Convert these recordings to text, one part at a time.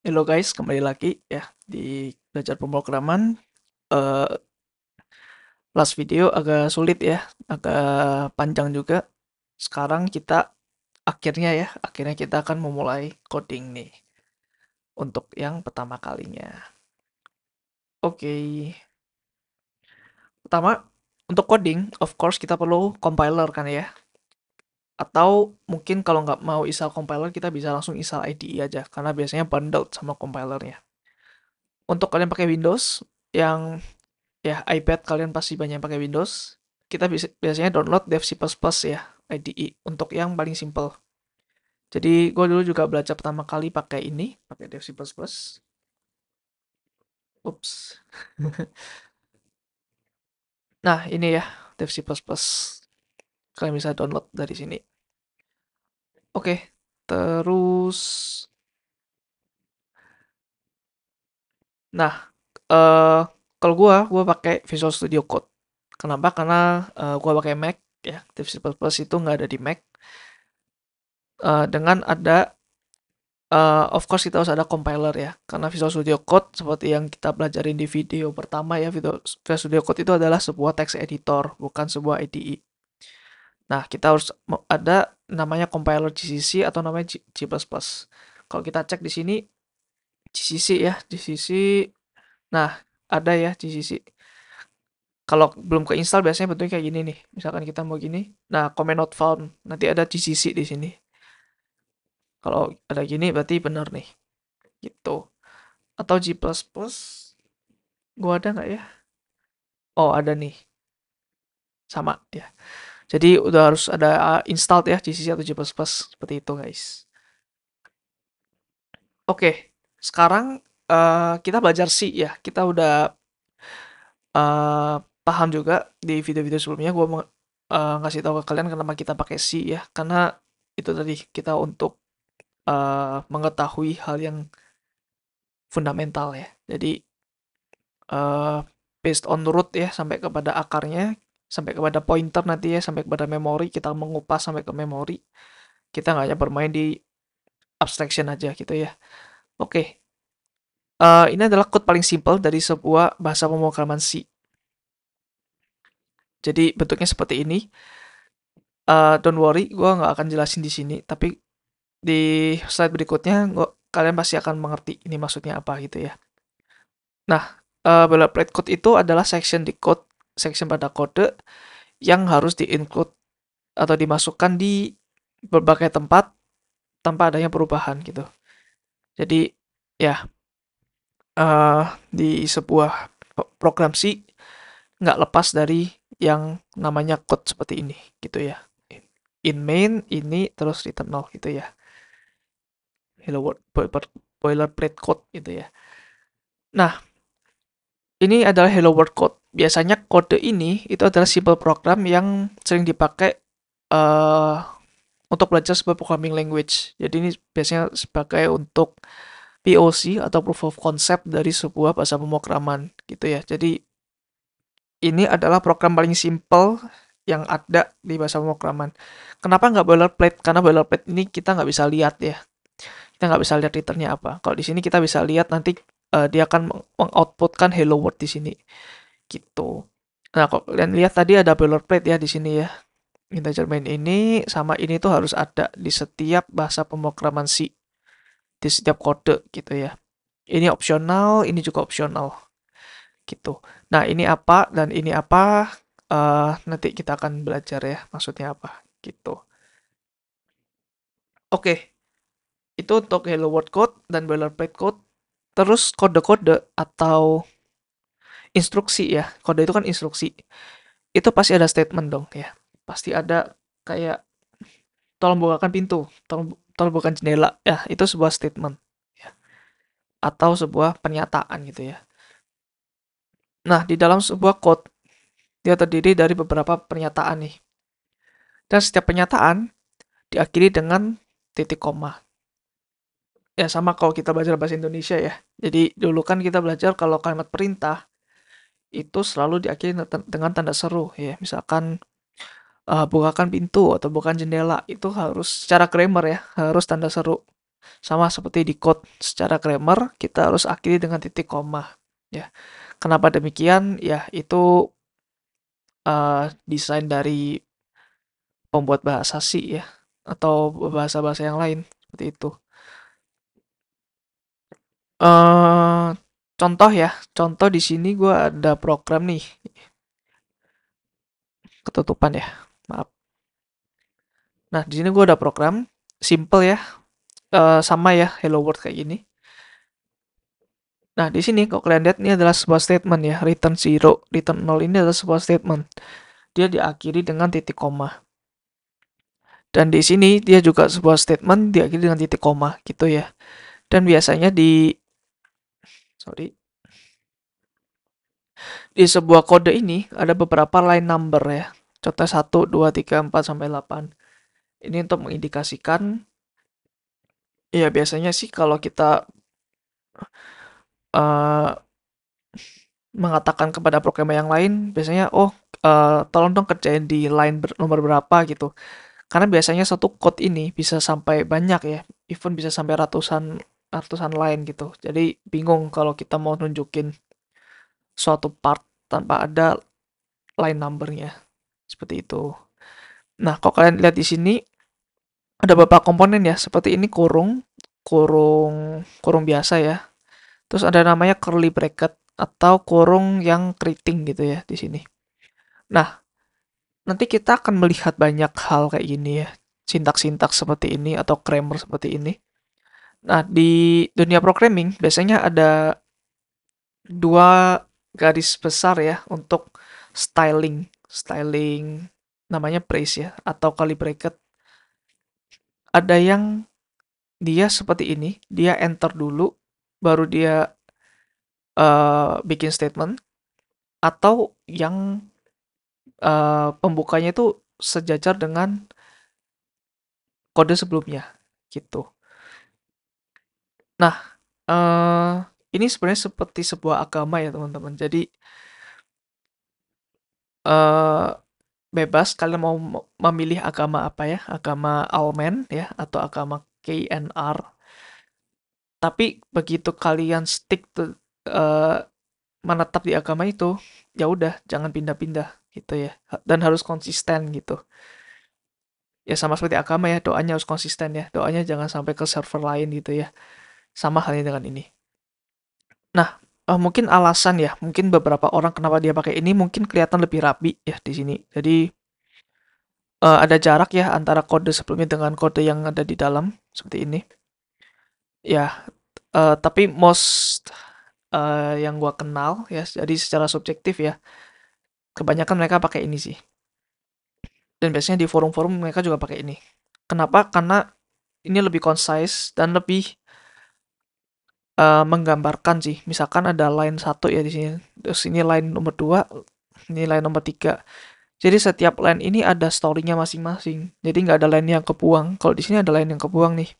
Halo guys, kembali lagi ya di belajar pemrograman. Eh, Last video agak sulit ya, agak panjang juga. Sekarang kita akhirnya kita akan memulai coding nih untuk yang pertama kalinya. Oke, pertama untuk coding, of course kita perlu compiler kan ya. Atau mungkin kalau nggak mau install compiler, kita bisa langsung install IDE aja, karena biasanya bundled sama compilernya. Untuk kalian pakai Windows, yang ya iPad kalian pasti banyak yang pakai Windows, kita bisa biasanya download Dev C++ ya, IDE untuk yang paling simple. Jadi gue dulu juga belajar pertama kali pakai ini, pakai Dev C++. Ups. Nah, ini ya Dev C++. Kalian bisa download dari sini. Oke, terus nah, eh kalau gua pakai Visual Studio Code. Kenapa? Karena gua pakai Mac ya. Dev C++ itu nggak ada di Mac. Dengan ada of course kita harus ada compiler ya, karena Visual Studio Code seperti yang kita pelajarin di video pertama ya, Visual Studio Code itu adalah sebuah text editor, bukan sebuah IDE. Nah, kita harus ada namanya compiler GCC atau namanya G++. Kalau kita cek di sini GCC ya, GCC. Nah, ada ya GCC. Kalau belum keinstall biasanya bentuknya kayak gini nih. Misalkan kita mau gini, nah command not found, nanti ada GCC di sini. Kalau ada gini berarti benar nih, gitu. Atau G++, gua ada nggak ya? Oh, ada nih. Sama ya. Jadi udah harus ada installed ya GCC atau G++. Seperti itu, guys. Oke, sekarang kita belajar C ya. Kita udah paham juga di video-video sebelumnya. Gua mau ngasih tahu ke kalian kenapa kita pakai C ya. Karena itu tadi kita untuk mengetahui hal yang fundamental ya. Jadi eh, based on root ya, sampai kepada akarnya, sampai kepada pointer nanti ya, sampai kepada memori, kita mengupas sampai ke memori. Kita nggak hanya bermain di abstraction aja gitu ya. Oke, ini adalah code paling simple dari sebuah bahasa pemrograman C. Jadi bentuknya seperti ini. Don't worry, gue nggak akan jelasin di sini, tapi di slide berikutnya kalian pasti akan mengerti ini maksudnya apa gitu ya. Nah, boilerplate code itu adalah section di code, section pada kode yang harus di-include atau dimasukkan di berbagai tempat tanpa adanya perubahan gitu. Jadi ya di sebuah program C nggak lepas dari yang namanya code seperti ini gitu ya. In main ini terus return 0 gitu ya. Hello world boilerplate code gitu ya. Nah, ini adalah hello world code. Biasanya kode ini itu adalah simple program yang sering dipakai uh, untuk belajar sebuah programming language. Jadi ini biasanya sebagai untuk POC atau proof of concept dari sebuah bahasa pemrograman gitu ya. Jadi ini adalah program paling simple yang ada di bahasa pemrograman. Kenapa nggak boilerplate? Karena boilerplate ini kita nggak bisa lihat ya. Kita nggak bisa lihat returnnya apa. Kalau di sini kita bisa lihat nanti dia akan mengoutputkan hello world di sini gitu. Nah, kalau kalian lihat tadi ada boilerplate ya di sini ya. Integer main ini sama ini tuh harus ada di setiap bahasa pemrograman C, di setiap kode gitu ya. Ini opsional, ini juga opsional gitu. Nah, ini apa dan ini apa, nanti kita akan belajar ya maksudnya apa gitu. Oke, itu untuk hello world code dan boilerplate code. Terus kode-kode atau instruksi ya. Kode itu kan instruksi. Itu pasti ada statement dong ya. Pasti ada kayak tolong bukakan pintu, tolong bukakan jendela. Ya, itu sebuah statement ya. Atau sebuah pernyataan gitu ya. Nah, di dalam sebuah code dia terdiri dari beberapa pernyataan nih. Dan setiap pernyataan diakhiri dengan titik koma. Ya sama kalau kita belajar bahasa Indonesia ya. Jadi dulu kan kita belajar kalau kalimat perintah itu selalu diakhiri dengan tanda seru ya. Misalkan bukakan pintu atau bukan jendela itu harus secara grammar ya, harus tanda seru. Sama seperti di code secara grammar, kita harus akhiri dengan titik koma. Ya, kenapa demikian? Ya, itu desain dari pembuat bahasa sih ya, atau bahasa-bahasa yang lain seperti itu. eh Contoh ya, contoh di sini gue ada program nih, ketutupan ya, maaf. Nah, di sini gue ada program, simple ya, sama ya, hello world kayak gini. Nah, di sini kalau kalian lihat ini adalah sebuah statement ya, return zero, return nol ini adalah sebuah statement. Dia diakhiri dengan titik koma. Dan di sini dia juga sebuah statement diakhiri dengan titik koma gitu ya. Dan biasanya sorry, di sebuah kode ini ada beberapa line number ya. Contoh 1, 2, 3, 4, sampai 8. Ini untuk mengindikasikan, ya biasanya sih kalau kita uh, mengatakan kepada programmer yang lain, biasanya, oh, tolong dong kerjain di line nomor berapa gitu. Karena biasanya satu code ini bisa sampai banyak ya, even bisa sampai ratusan ratusan line gitu. Jadi bingung kalau kita mau nunjukin suatu part tanpa ada line numbernya. Seperti itu. Nah, kalau kalian lihat di sini ada beberapa komponen ya, seperti ini kurung, kurung biasa ya. Terus ada namanya curly bracket atau kurung yang keriting gitu ya di sini. Nah, nanti kita akan melihat banyak hal kayak gini ya. Sintaks-sintaks seperti ini atau grammar seperti ini. Nah, di dunia programming biasanya ada dua garis besar ya untuk styling. Styling namanya brace ya atau curly bracket. Ada yang dia seperti ini, dia enter dulu baru dia bikin statement, atau yang pembukanya itu sejajar dengan kode sebelumnya gitu. Nah, eh ini sebenarnya seperti sebuah agama ya teman-teman. Jadi eh bebas kalian mau memilih agama apa ya, agama Almen ya atau agama KNR. Tapi begitu kalian stick to, menetap di agama itu, ya udah jangan pindah-pindah gitu ya. Dan harus konsisten gitu. Ya sama seperti agama ya, doanya harus konsisten ya. Doanya jangan sampai ke server lain gitu ya. Sama halnya dengan ini. Nah, mungkin alasan ya, mungkin beberapa orang kenapa dia pakai ini mungkin kelihatan lebih rapi ya di sini. Jadi ada jarak ya antara kode sebelumnya dengan kode yang ada di dalam seperti ini. Ya, tapi most yang gua kenal ya, jadi secara subjektif ya, kebanyakan mereka pakai ini sih. Dan biasanya di forum-forum mereka juga pakai ini. Kenapa? Karena ini lebih concise dan lebih menggambarkan sih. Misalkan ada line 1 ya di sini. Terus ini line nomor 2, ini line nomor 3. Jadi setiap line ini ada story-nya masing-masing. Jadi nggak ada line yang kebuang. Kalau di sini ada line yang kebuang nih.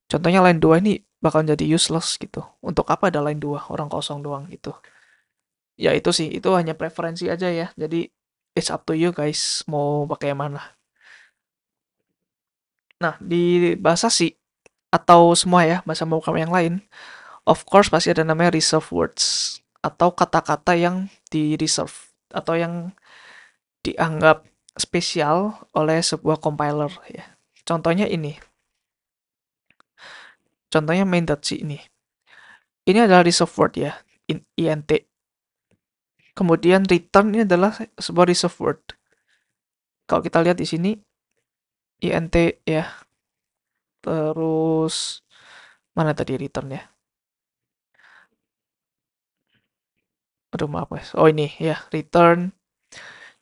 Contohnya line 2 ini bakal jadi useless gitu. Untuk apa ada line 2? Orang kosong doang gitu. Ya itu sih, itu hanya preferensi aja ya. Jadi it's up to you guys mau pakai yang mana. Nah, di bahasa C atau semua ya, bahasa pemrograman yang lain, of course pasti ada namanya reserve words atau kata-kata yang di reserve atau yang dianggap spesial oleh sebuah compiler ya. Contohnya ini. Contohnya main.c ini. Ini adalah reserve word ya, int. Kemudian return ini adalah sebuah reserve word. Kalau kita lihat di sini int ya. Terus mana tadi return ya? Aduh maaf guys. Oh ini ya, return.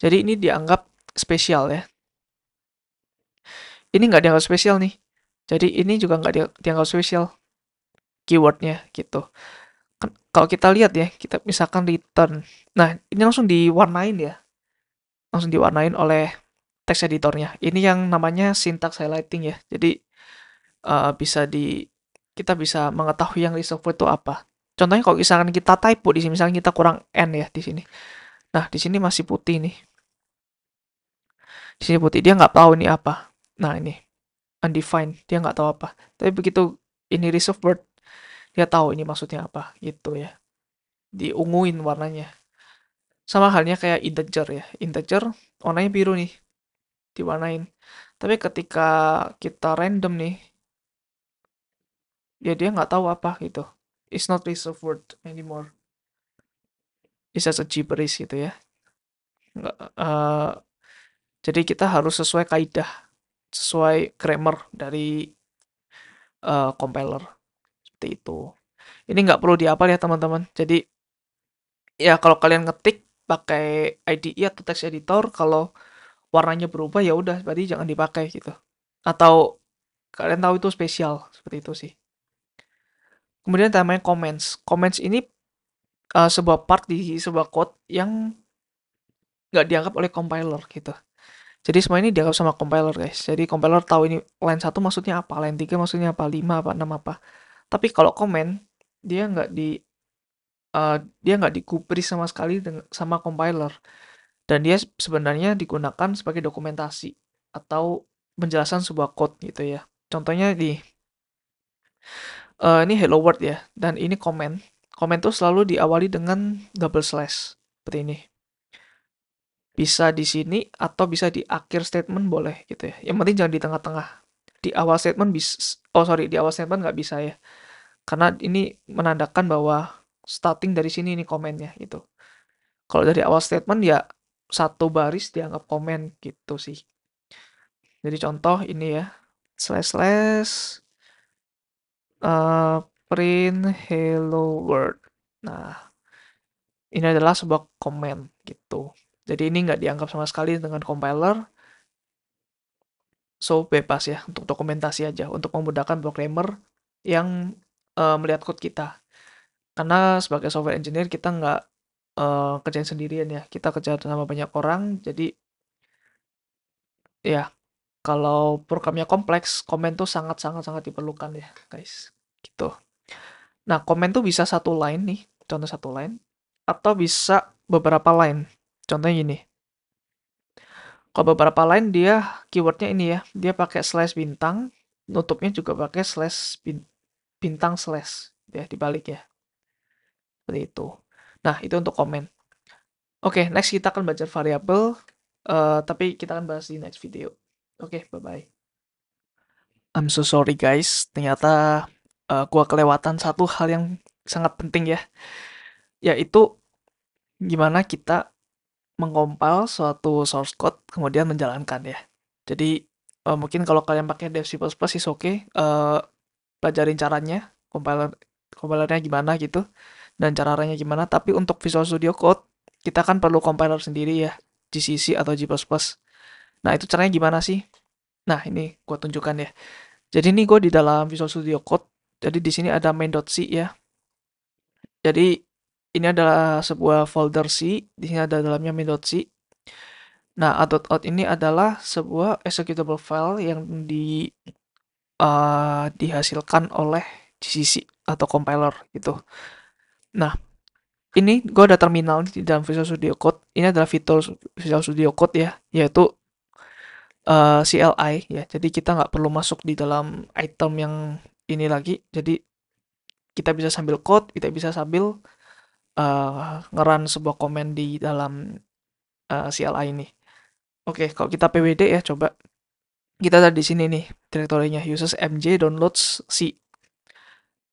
Jadi ini dianggap spesial ya. Ini nggak dianggap spesial nih. Jadi ini juga nggak dianggap spesial keywordnya gitu. Kalau kita lihat ya, kita misalkan return. Nah, ini langsung diwarnain ya. Langsung diwarnain oleh text editornya. Ini yang namanya syntax highlighting ya. Jadi bisa kita bisa mengetahui yang reserve word itu apa. Contohnya kalau misalkan kita typo di sini, misalkan kita kurang n ya di sini. Nah, di sini masih putih nih. Di sini putih, dia nggak tahu ini apa. Nah, ini. undefined, dia nggak tahu apa. Tapi begitu ini reserve word, dia tahu ini maksudnya apa, gitu ya. Diunguin warnanya. Sama halnya kayak integer ya. Integer warnanya biru nih, diwarnain. Tapi ketika kita random nih, ya dia nggak tahu apa gitu. It's not reserved word anymore. It's just a gibberish gitu ya. Nggak, jadi kita harus sesuai kaidah, sesuai grammar dari compiler seperti itu. Ini nggak perlu dihafal ya teman-teman. Jadi ya kalau kalian ngetik pakai IDE atau text editor, kalau warnanya berubah ya udah berarti jangan dipakai gitu. Atau kalian tahu itu spesial seperti itu sih. Kemudian namanya comments. Comments ini sebuah part di sebuah code yang nggak dianggap oleh compiler gitu. Jadi semua ini dianggap sama compiler guys. Jadi compiler tahu ini line 1 maksudnya apa, line 3 maksudnya apa, 5 apa, 6 apa. Tapi kalau comment dia nggak di dia nggak digubris sama sekali sama compiler. Dan dia sebenarnya digunakan sebagai dokumentasi atau penjelasan sebuah code gitu ya. Contohnya ini hello world ya, dan ini comment. Comment tuh selalu diawali dengan double slash seperti ini. Bisa di sini atau bisa di akhir statement boleh gitu ya. Yang penting jangan di tengah-tengah. Di awal statement bisa, oh sorry, di awal statement nggak bisa ya. Karena ini menandakan bahwa starting dari sini ini komennya gitu. Kalau dari awal statement ya satu baris dianggap komen gitu sih. Jadi contoh ini ya, slash slash print hello world. Nah, ini adalah sebuah komen gitu. Jadi ini nggak dianggap sama sekali dengan compiler, so bebas ya untuk dokumentasi aja, untuk memudahkan programmer yang melihat code kita. Karena sebagai software engineer kita nggak kerjain sendirian ya, kita kerja sama banyak orang, jadi ya kalau programnya kompleks, komen tuh sangat diperlukan ya guys, gitu. Nah, komen tuh bisa satu line nih, contoh satu line, atau bisa beberapa line. Contohnya gini, kalau beberapa line dia keywordnya ini ya, dia pakai slash bintang, nutupnya juga pakai slash bintang slash, ya dibalik ya, seperti itu. Nah, itu untuk komen. Oke, next kita akan belajar variabel, tapi kita akan bahas di next video. Oke, bye-bye. I'm so sorry guys, ternyata gua kelewatan satu hal yang sangat penting ya, yaitu gimana kita mengcompile suatu source code kemudian menjalankan ya. Jadi mungkin kalau kalian pakai Dev C++ is oke, pelajarin caranya, compilernya gimana gitu, dan caranya gimana. Tapi untuk Visual Studio Code kita kan perlu compiler sendiri ya, GCC atau G++. Nah itu caranya gimana sih? Nah ini gue tunjukkan ya. Jadi ini gue di dalam Visual Studio Code. Jadi di sini ada main.c ya. Jadi ini adalah sebuah folder C, di sini ada dalamnya main.c. Nah, a.out ini adalah sebuah executable file yang dihasilkan oleh GCC atau compiler gitu. Nah, ini gue ada terminal di dalam Visual Studio Code. Ini adalah fitur Visual Studio Code ya, yaitu CLI ya. Jadi kita nggak perlu masuk di dalam item yang ini lagi. Jadi kita bisa sambil code, kita bisa sambil ngeran sebuah komen di dalam CLI ini. Oke, kalau kita pwd ya, coba kita ada di sini nih direktorinya uses mj downloads c.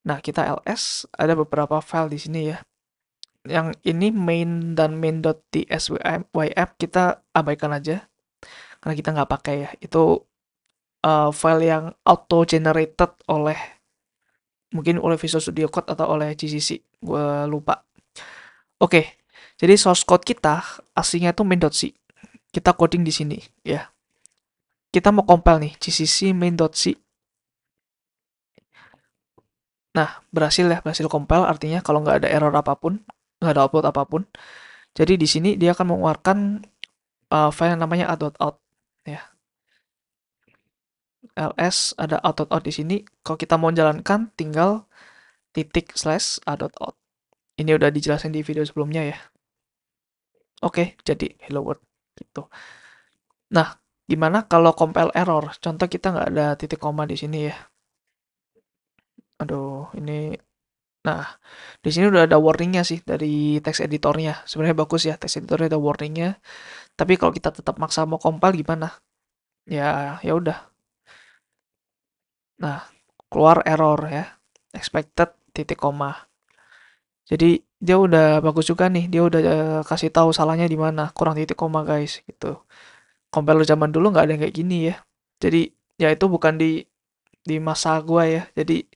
Nah, kita ls, ada beberapa file di sini ya. Yang ini main dan main.tsyf kita abaikan aja karena kita nggak pakai ya. Itu file yang auto generated oleh mungkin oleh Visual Studio Code atau oleh GCC, gue lupa. Oke, jadi source code kita aslinya itu main.c. Kita coding di sini ya. Kita mau compile nih gcc main.c. Nah, berhasil ya, berhasil compile artinya kalau nggak ada error apapun, nggak ada output apapun. Jadi di sini dia akan mengeluarkan file yang namanya a.out ya. ls ada a.out di sini. Kalau kita mau jalankan tinggal titik slash a.out. Ini udah dijelasin di video sebelumnya ya. Oke, jadi hello world gitu. Nah, Gimana kalau compile error? Contoh kita nggak ada titik koma di sini ya. Aduh, ini. Nah, di sini udah ada warningnya sih dari text editornya. Sebenarnya bagus ya, text editornya ada warningnya. Tapi kalau kita tetap maksa mau compile gimana? Ya, ya udah. Nah, keluar error ya. Expected titik koma. Jadi dia udah bagus juga nih. Dia udah kasih tahu salahnya di mana. Kurang titik koma guys, gitu. Compile zaman dulu nggak ada yang kayak gini ya. Jadi ya itu bukan di masa gua ya. Jadi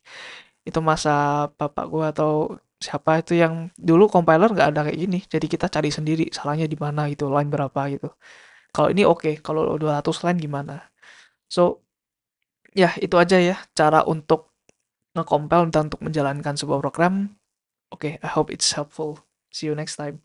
itu masa bapak gua atau siapa itu yang dulu compiler nggak ada kayak gini. Jadi kita cari sendiri salahnya di mana gitu, line berapa gitu. Kalau ini oke, kalau 200 line gimana? So, ya itu aja ya cara untuk nge-compile dan untuk menjalankan sebuah program. Oke, I hope it's helpful. See you next time.